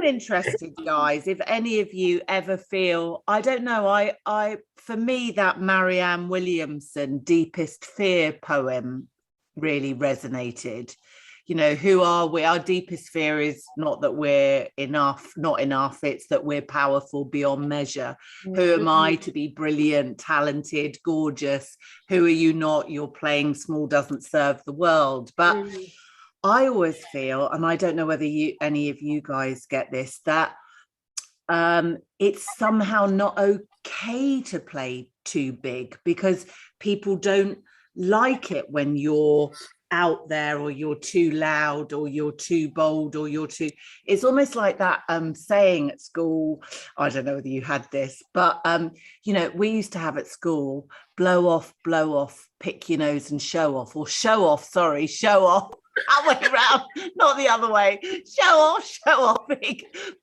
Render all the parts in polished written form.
interested, guys, if any of you ever feel, I don't know, for me, that Marianne Williamson Deepest Fear poem really resonated. You know, who are we? Our deepest fear is not that we're not enough. It's that we're powerful beyond measure. Who am I to be brilliant, talented, gorgeous? Who are you not? You're playing small doesn't serve the world. But I always feel, and I don't know whether any of you guys get this, that it's somehow not okay to play too big, because people don't like it when you're out there, or you're too loud, or you're too bold, or it's almost like that saying at school. I don't know whether you had this, but you know, we used to have at school, blow off, pick your nose and show off, or show off, that way around, not the other way. Show off,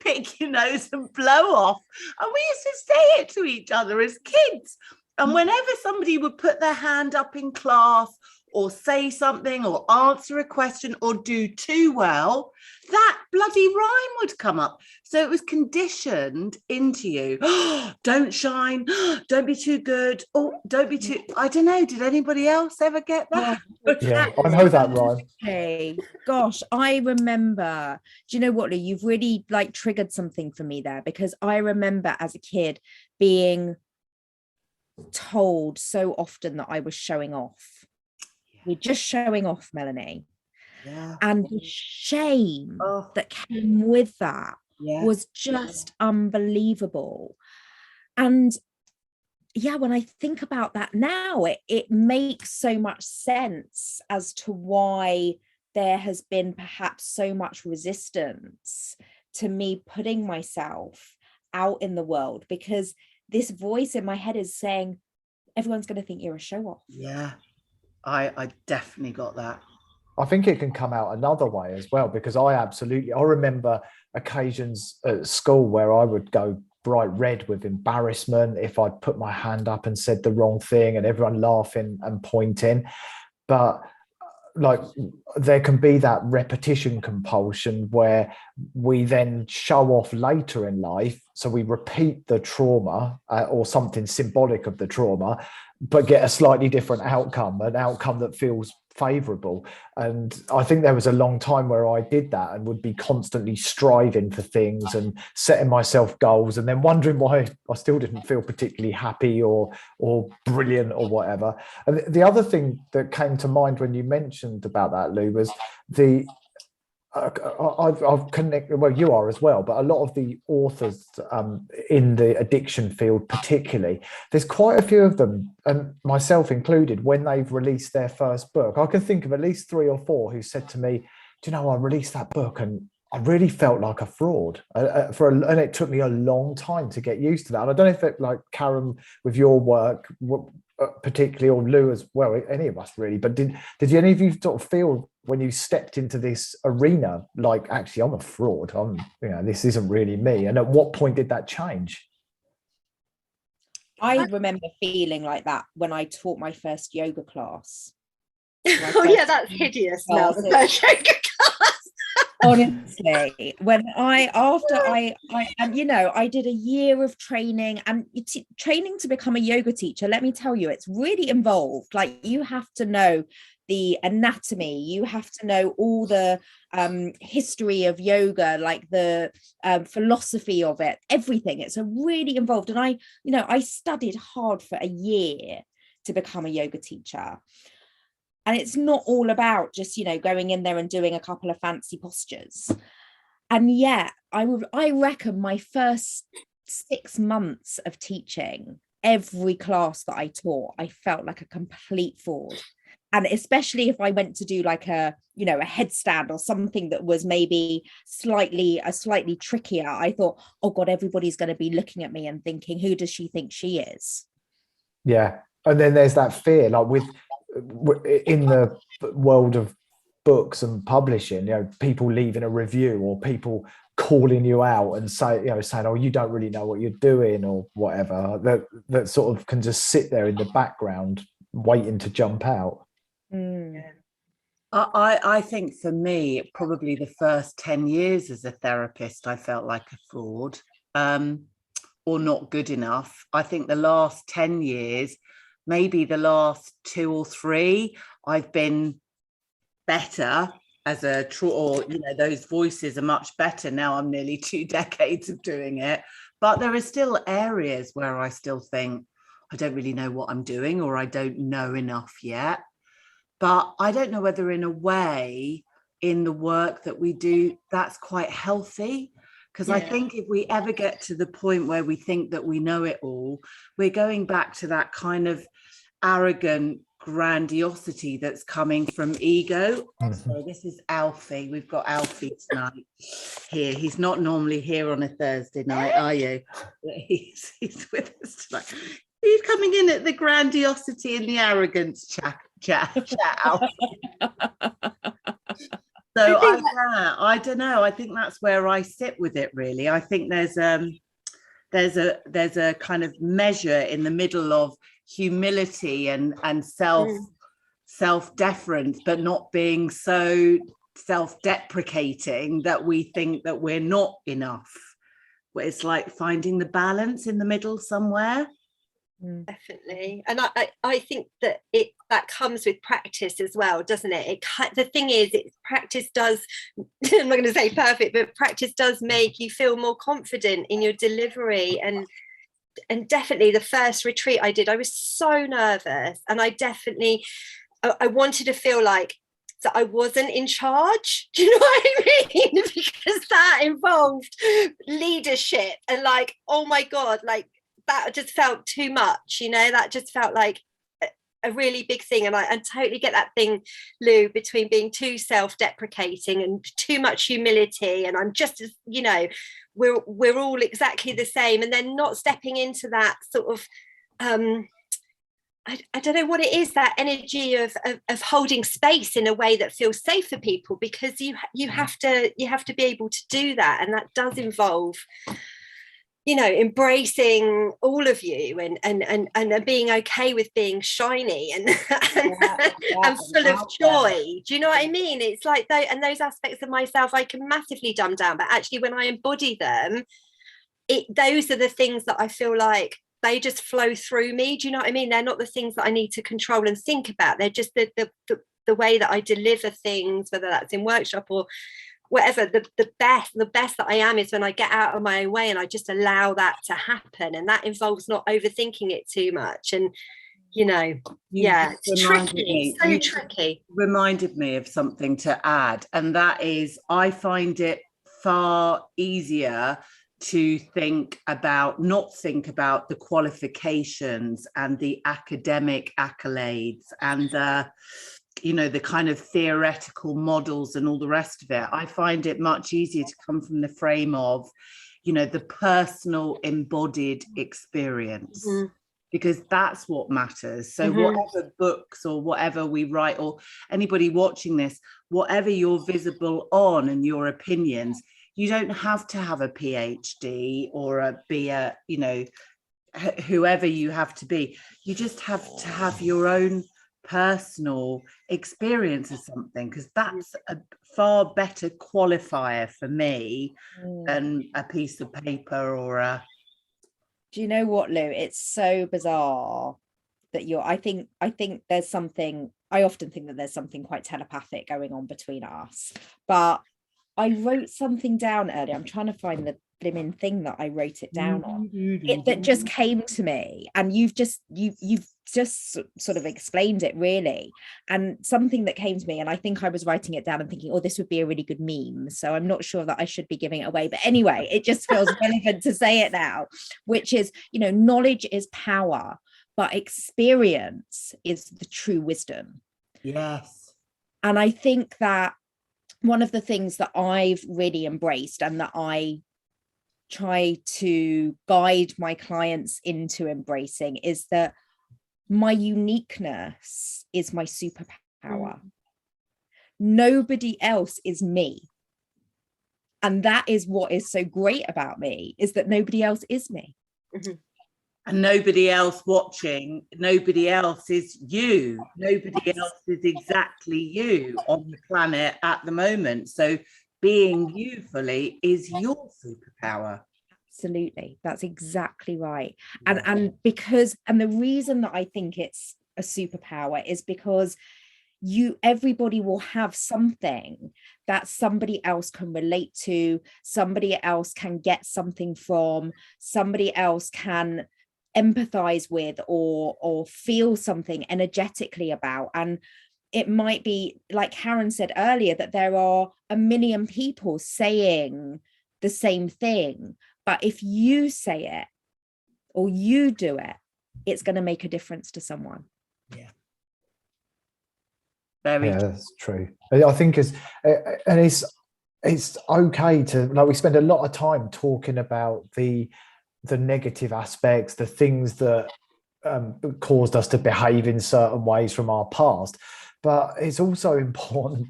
pick your nose and blow off. And we used to say it to each other as kids. And whenever somebody would put their hand up in class, or say something, or answer a question, or do too well, that bloody rhyme would come up. So it was conditioned into you. Oh, don't shine. Don't be too good. Oh, don't be too. I don't know. Did anybody else ever get that? Yeah, I know that rhyme. Okay. Gosh, I remember. Do you know what, Lou? You've really like triggered something for me there, because I remember as a kid being told so often that I was showing off. You're just showing off, Melanie. Yeah. And the shame that came with that was just unbelievable. And yeah, when I think about that now, it makes so much sense as to why there has been perhaps so much resistance to me putting myself out in the world, because this voice in my head is saying, everyone's going to think you're a show-off. Yeah. I definitely got that. I think it can come out another way as well, because I remember occasions at school where I would go bright red with embarrassment if I'd put my hand up and said the wrong thing, and everyone laughing and pointing. But like, there can be that repetition compulsion where we then show off later in life. So we repeat the trauma or something symbolic of the trauma, but get a slightly different outcome, an outcome that feels favorable. And I think there was a long time where I did that and would be constantly striving for things and setting myself goals, and then wondering why I still didn't feel particularly happy or brilliant or whatever. And the other thing that came to mind when you mentioned about that, Lou, was the I've connected, well, you are as well, but a lot of the authors in the addiction field particularly, there's quite a few of them, and myself included, when they've released their first book, I can think of at least 3 or 4 who said to me, do you know, I released that book and I really felt like a fraud, and it took me a long time to get used to that. And I don't know if it, like Karen, with your work particularly, or Lou as well, any of us really, but did any of you sort of feel when you stepped into this arena like, actually, I'm a fraud, this isn't really me? And at what point did that change? I remember feeling like that when I taught my first yoga class. Yeah, that's hideous now, the first yoga class. Honestly, when I did a year of training, and training to become a yoga teacher, let me tell you, it's really involved. Like, you have to know the anatomy, you have to know all the history of yoga, like the philosophy of it, everything. It's a really involved. And I studied hard for a year to become a yoga teacher. And it's not all about just, going in there and doing a couple of fancy postures. And yet, I reckon my first 6 months of teaching, every class that I taught, I felt like a complete fraud. And especially if I went to do like a headstand or something that was maybe slightly trickier, I thought, oh God, everybody's going to be looking at me and thinking, who does she think she is? Yeah. And then there's that fear, like in the world of books and publishing, people leaving a review, or people calling you out and saying, oh, you don't really know what you're doing, or whatever, that sort of can just sit there in the background waiting to jump out. I think for me, probably the first 10 years as a therapist, I felt like a fraud, or not good enough. I think the last 10 years, maybe the last 2 or 3, I've been better as a or those voices are much better now. I'm nearly 2 decades of doing it, but there are still areas where I still think I don't really know what I'm doing, or I don't know enough yet. But I don't know whether in a way, in the work that we do, that's quite healthy. Because I think if we ever get to the point where we think that we know it all, we're going back to that kind of arrogant grandiosity that's coming from ego. So this is Alfie. We've got Alfie tonight here. He's not normally here on a Thursday night, are you? He's with us tonight. He's coming in at the grandiosity and the arrogance chat. So I don't know. I think that's where I sit with it. Really, I think there's a kind of measure in the middle of humility and self-deference, but not being so self-deprecating that we think that we're not enough. It's like finding the balance in the middle somewhere. Definitely. And I think that that comes with practice as well, doesn't it? The thing is, practice does, I'm not going to say perfect, but practice does make you feel more confident in your delivery. And definitely the first retreat I did, I was so nervous, and I wanted to feel like that I wasn't in charge. Do you know what I mean? Because that involved leadership, and like, oh my God, like, that just felt too much, that just felt like a really big thing. And I totally get that thing, Lou, between being too self-deprecating and too much humility, and I'm just as, we're all exactly the same, and then not stepping into that sort of I don't know what it is, that energy of holding space in a way that feels safe for people, because you have to be able to do that, and that does involve embracing all of you and being okay with being shiny and full of joy. Do you know what I mean? It's like those aspects of myself I can massively dumb down, but actually when I embody them, those are the things that I feel like they just flow through me. Do you know what I mean? They're not the things that I need to control and think about. They're just the way that I deliver things, whether that's in workshop or whatever. The best that I am is when I get out of my own way and I just allow that to happen, and that involves not overthinking it too much. And it's tricky. So tricky. Reminded me of something to add, and that is, I find it far easier to not think about the qualifications and the academic accolades and the kind of theoretical models and all the rest of it. I find it much easier to come from the frame of, the personal embodied experience, because that's what matters. So whatever books or whatever we write, or anybody watching this, whatever you're visible on and your opinions, you don't have to have a PhD or be whoever you have to be. You just have to have your own personal experience of something, because that's a far better qualifier for me than a piece of paper or a... Do you know what, Lou? It's so bizarre that I think there's something, I often think that there's something quite telepathic going on between us, but I wrote something down earlier. I'm trying to find the blimmin' thing that I wrote it down on. That just came to me, and you've just sort of explained it really. And something that came to me, and I think I was writing it down and thinking, oh, this would be a really good meme. So I'm not sure that I should be giving it away. But anyway, it just feels relevant to say it now, which is, knowledge is power, but experience is the true wisdom. Yes. And I think that one of the things that I've really embraced, and that I try to guide my clients into embracing, is that my uniqueness is my superpower. Nobody else is me. And that is what is so great about me, is that nobody else is me. And nobody else watching, nobody else is you. Nobody else is exactly you on the planet at the moment. So being you fully is your superpower. Absolutely, that's exactly right. And because, and the reason that I think it's a superpower is because everybody will have something that somebody else can relate to, somebody else can get something from, somebody else can empathize with, or feel something energetically about. And it might be, like Karen said earlier, that there are a million people saying the same thing, but if you say it or you do it, it's going to make a difference to someone. Yeah. Very true. That's true. I think it's okay to, like, we spend a lot of time talking about the negative aspects, the things that caused us to behave in certain ways from our past, but it's also important,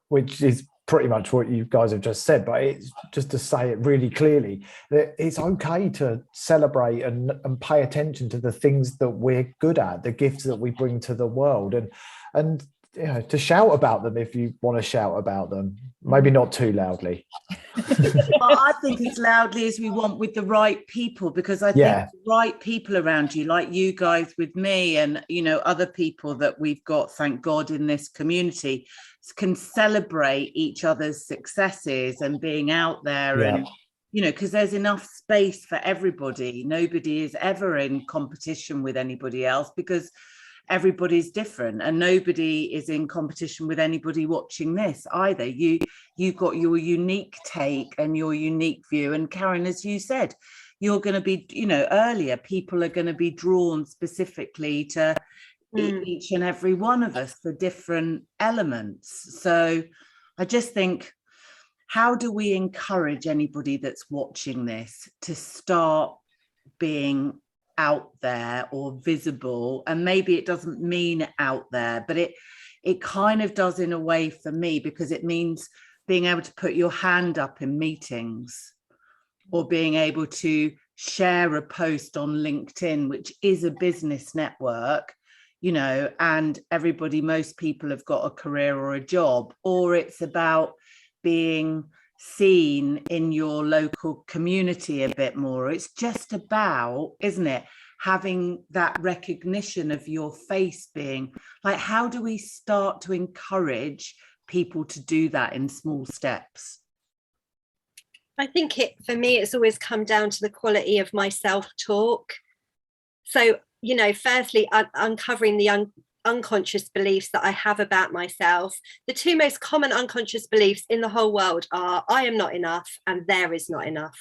which is pretty much what you guys have just said, but it's just to say it really clearly, that it's okay to celebrate and pay attention to the things that we're good at, the gifts that we bring to the world, and you know, to shout about them if you want to shout about them, maybe not too loudly. Well, I think as loudly as we want, with the right people, because I think the right people around you, like you guys with me, and you know, other people that we've got, thank God, in this community, can celebrate each other's successes and being out there. And you know, because there's enough space for everybody. Nobody is ever in competition with anybody else, because everybody's different, and nobody is in competition with anybody watching this either. You've got your unique take and your unique view, and Karen, as you said, you're going to be, you know, earlier, people are going to be drawn specifically to each and every one of us for different elements. So I just think, how do we encourage anybody that's watching this to start being out there or visible? And maybe it doesn't mean out there, but it kind of does in a way for me, because it means being able to put your hand up in meetings, or being able to share a post on LinkedIn, which is a business network, you know, and most people have got a career or a job. Or it's about being seen in your local community a bit more. It's just about, isn't it, having that recognition of your face, being like, how do we start to encourage people to do that in small steps? I think for me, it's always come down to the quality of my self-talk. So, you know, firstly, uncovering the unconscious beliefs that I have about myself. The two most common unconscious beliefs in the whole world are, I am not enough and there is not enough.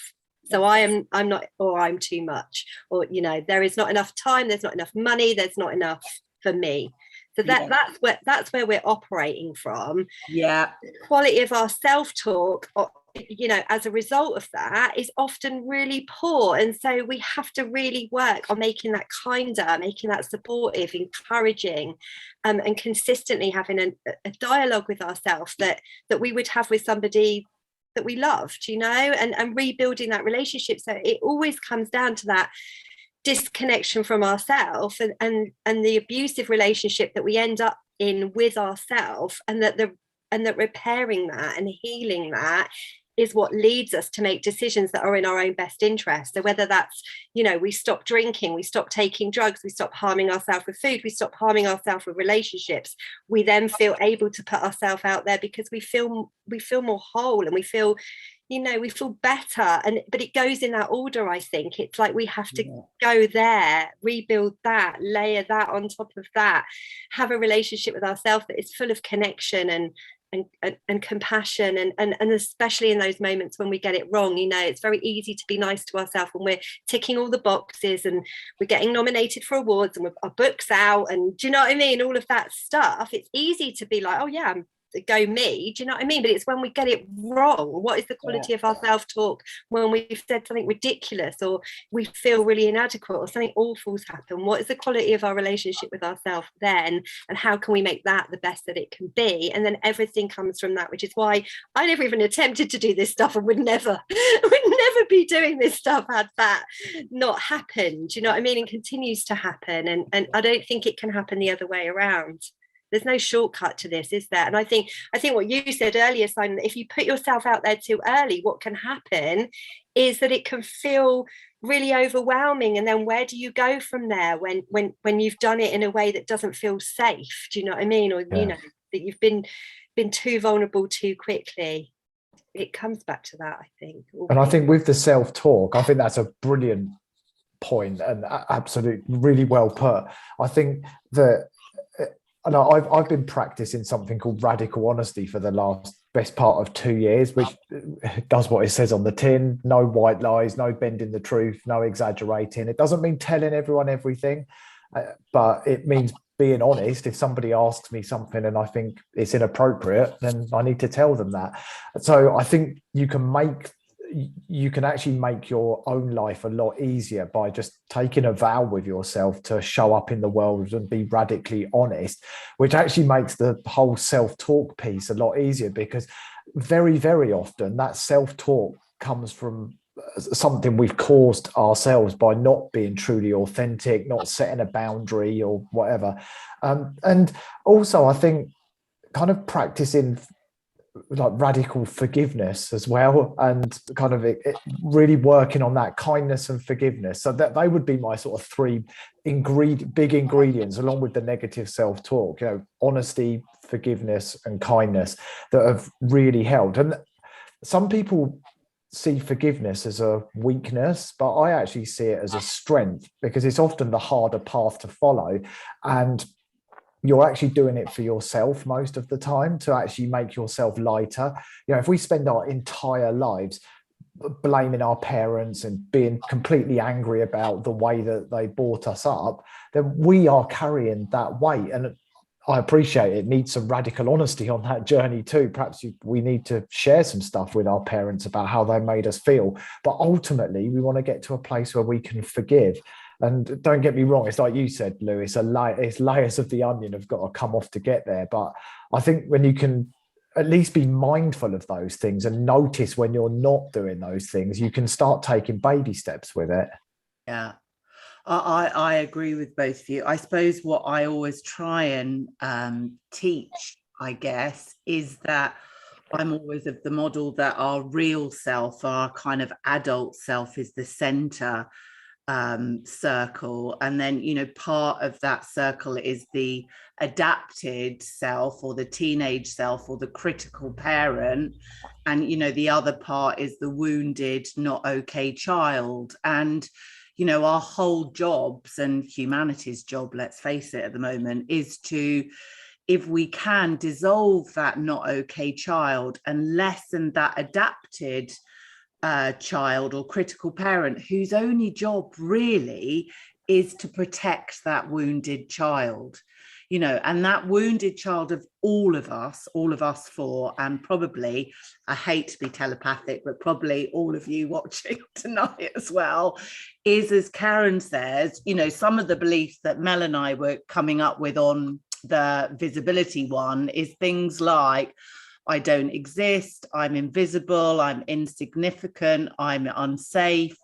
So I'm not, or I'm too much, or, you know, there is not enough time, there's not enough money, there's not enough for me. So that's where we're operating from. Yeah. The quality of our self-talk, you know, as a result of that, is often really poor. And so we have to really work on making that kinder, making that supportive, encouraging, and consistently having a dialogue with ourselves that we would have with somebody that we loved, you know, and rebuilding that relationship. So it always comes down to that disconnection from ourselves and the abusive relationship that we end up in with ourselves, and that repairing that and healing that is what leads us to make decisions that are in our own best interest. So whether that's, you know, we stop drinking, we stop taking drugs, we stop harming ourselves with food, we stop harming ourselves with relationships, we then feel able to put ourselves out there because we feel more whole, and we feel, you know, we feel better. But it goes in that order. I think it's like we have to go there, rebuild that, layer that on top of that, have a relationship with ourselves that is full of connection and compassion, and especially in those moments when we get it wrong. You know, it's very easy to be nice to ourselves when we're ticking all the boxes and we're getting nominated for awards and our book's out, and do you know what I mean, all of that stuff. It's easy to be like, oh yeah, go me, do you know what I mean? But it's when we get it wrong, what is the quality of our self-talk when we've said something ridiculous, or we feel really inadequate, or something awful's happened? What is the quality of our relationship with ourselves then, and how can we make that the best that it can be? And then everything comes from that, which is why I never even attempted to do this stuff, and would never be doing this stuff had that not happened. You know what I mean? And continues to happen. And I don't think it can happen the other way around. There's no shortcut to this, is there? And I think what you said earlier, Simon, if you put yourself out there too early, what can happen is that it can feel really overwhelming. And then where do you go from there when you've done it in a way that doesn't feel safe? Do you know what I mean? Or you know, that you've been too vulnerable too quickly. It comes back to that, I think. And I think with the self-talk, I think that's a brilliant point and absolutely really well put. I think that I've been practicing something called radical honesty for the best part of 2 years, which does what it says on the tin: no white lies, no bending the truth, no exaggerating. It doesn't mean telling everyone everything, but it means being honest. If somebody asks me something and I think it's inappropriate, then I need to tell them that. So I think you can actually make your own life a lot easier by just taking a vow with yourself to show up in the world and be radically honest, which actually makes the whole self-talk piece a lot easier, because very, very often that self-talk comes from something we've caused ourselves by not being truly authentic, not setting a boundary or whatever. And also I think kind of practicing like radical forgiveness as well, and kind of really working on that kindness and forgiveness. So that they would be my sort of three big ingredients, along with the negative self-talk, you know, honesty, forgiveness and kindness, that have really helped. And some people see forgiveness as a weakness, but I actually see it as a strength, because it's often the harder path to follow, and you're actually doing it for yourself most of the time, to actually make yourself lighter. You know, if we spend our entire lives blaming our parents and being completely angry about the way that they brought us up, then we are carrying that weight. And I appreciate it needs some radical honesty on that journey too. Perhaps we need to share some stuff with our parents about how they made us feel. But ultimately, we want to get to a place where we can forgive. And don't get me wrong, it's like you said, Lewis, it's layers of the onion have got to come off to get there. But I think when you can at least be mindful of those things and notice when you're not doing those things, you can start taking baby steps with it. Yeah, I agree with both of you. I suppose what I always try and teach, I guess, is that I'm always of the model that our real self, our kind of adult self, is the center circle, and then, you know, part of that circle is the adapted self, or the teenage self, or the critical parent, and, you know, the other part is the wounded, not okay child. And, you know, our whole jobs, and humanity's job, let's face it, at the moment, is to, if we can, dissolve that not okay child and lessen that adapted child or critical parent, whose only job really is to protect that wounded child, you know. And that wounded child of all of us four, and probably, I hate to be telepathic, but probably all of you watching tonight as well, is, as Karen says, you know, some of the beliefs that Mel and I were coming up with on the visibility one is things like, I don't exist, I'm invisible, I'm insignificant, I'm unsafe,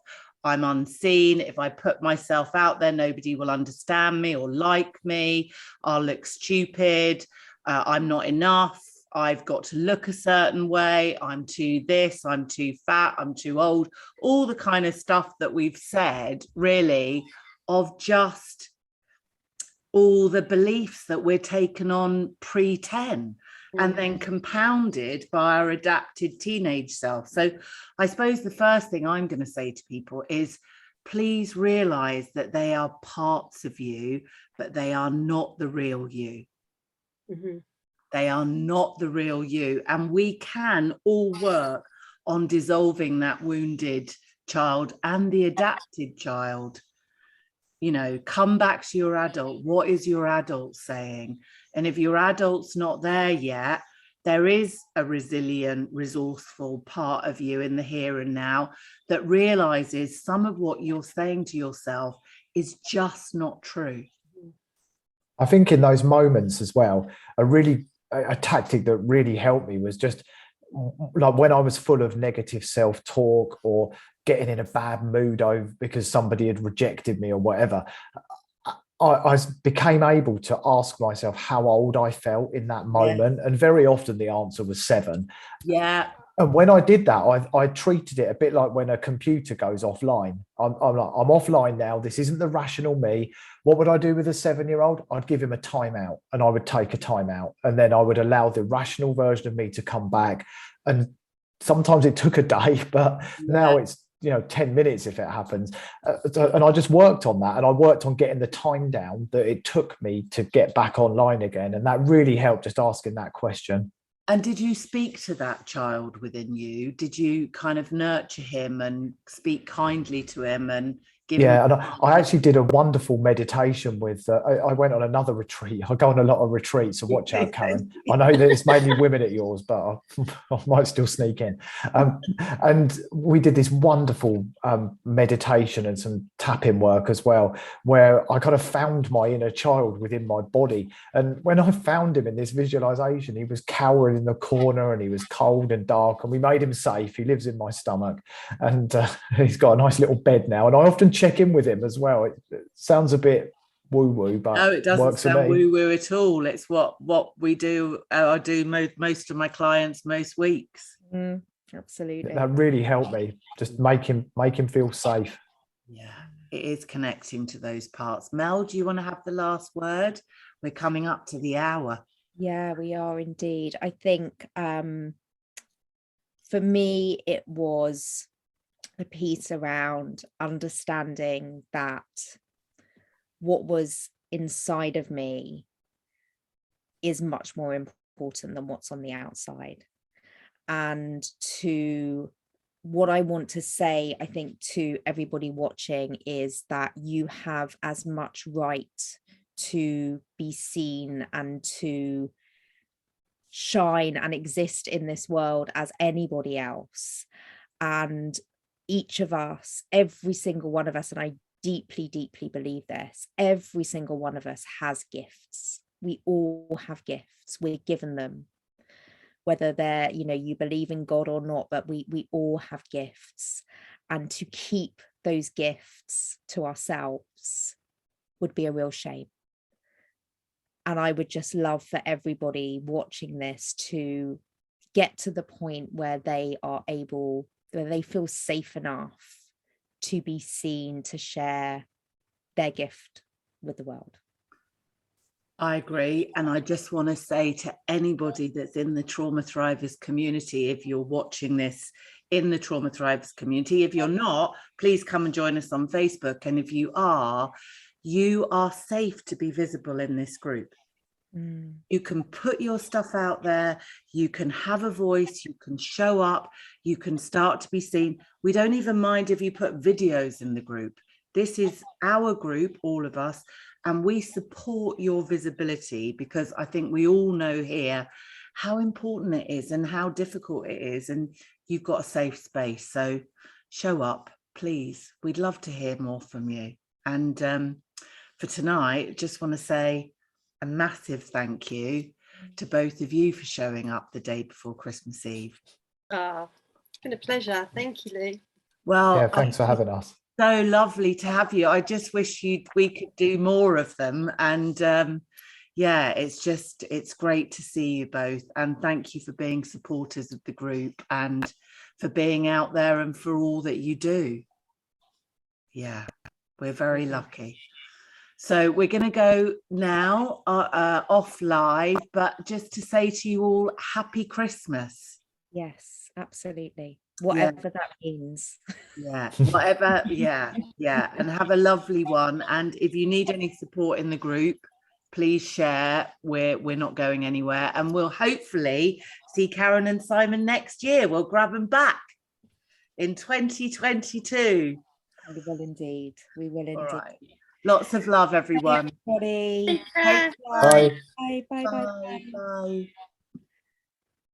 I'm unseen. If I put myself out there, nobody will understand me or like me. I'll look stupid. I'm not enough. I've got to look a certain way. I'm too this, I'm too fat, I'm too old. All the kind of stuff that we've said, really, of just all the beliefs that we're taken on pre-10. And then compounded by our adapted teenage self. So I suppose the first thing I'm going to say to people is, please realize that they are parts of you, but they are not the real you. Mm-hmm. They are not the real you. And we can all work on dissolving that wounded child and the adapted child. You know, come back to your adult. What is your adult saying? And if your adult's not there yet, there is a resilient, resourceful part of you in the here and now that realizes some of what you're saying to yourself is just not true. I think in those moments as well, a tactic that really helped me was just like when I was full of negative self-talk or getting in a bad mood over because somebody had rejected me or whatever, I became able to ask myself how old I felt in that moment. And very often the answer was 7. Yeah. And when I did that, I treated it a bit like when a computer goes offline. I'm like, I'm offline now. This isn't the rational me. What would I do with a 7-year-old? I'd give him a timeout, and I would take a timeout. And then I would allow the rational version of me to come back. And sometimes it took a day, but now it's, 10 minutes if it happens. And I just worked on that. And I worked on getting the time down that it took me to get back online again. And that really helped, just asking that question. And did you speak to that child within you? Did you kind of nurture him and speak kindly to him and give him? Yeah, and I actually did a wonderful meditation with, I went on another retreat. I go on a lot of retreats, so watch out, Karen. I know that it's mainly women at yours, but I might still sneak in. And we did this wonderful meditation and some tapping work as well, where I kind of found my inner child within my body. And when I found him in this visualization, he was cowering in the corner and he was cold and dark, and we made him safe. He lives in my stomach, and he's got a nice little bed now. And I often check in with him as well. It sounds a bit woo-woo, but no, it doesn't works sound for me. woo-woo at all. It's what we do. I do most of my clients most weeks. Absolutely. That really helped me. Just make him feel safe. Yeah, it is connecting to those parts. Mel, do you want to have the last word? We're coming up to the hour. Yeah, we are indeed. I think for me, it was the piece around understanding that what was inside of me is much more important than what's on the outside. And to what I want to say, I think, to everybody watching is that you have as much right to be seen and to shine and exist in this world as anybody else. And each of us, every single one of us, and I deeply, deeply believe this, every single one of us has gifts. We all have gifts. We're given them, whether they're, you believe in God or not, but we all have gifts. And to keep those gifts to ourselves would be a real shame. And I would just love for everybody watching this to get to the point where they are able, where they feel safe enough to be seen, to share their gift with the world. I agree. And I just want to say to anybody that's in the Trauma Thrivers community, if you're watching this in the Trauma Thrivers community, if you're not, please come and join us on Facebook. And if you are safe to be visible in this group. You can put your stuff out there, you can have a voice, you can show up, you can start to be seen. We don't even mind if you put videos in the group. This is our group, all of us, and we support your visibility, because I think we all know here how important it is and how difficult it is, and you've got a safe space. So show up, please. We'd love to hear more from you. And for tonight, just want to say a massive thank you to both of you for showing up the day before Christmas Eve. Oh, it's been a pleasure. Thank you, Lou. Well, yeah, thanks for having us. So lovely to have you. I just wish we could do more of them. And yeah, it's great to see you both. And thank you for being supporters of the group and for being out there and for all that you do. Yeah, we're very lucky. So we're going to go now off live, but just to say to you all, happy Christmas. Yes, absolutely. Whatever that means. Yeah, whatever. Yeah. And have a lovely one. And if you need any support in the group, please share. We're not going anywhere. And we'll hopefully see Karen and Simon next year. We'll grab them back in 2022. We will indeed. We will indeed. All right. Lots of love, everyone. Bye, everybody. Take care. Bye. Bye. Bye. Bye. Bye.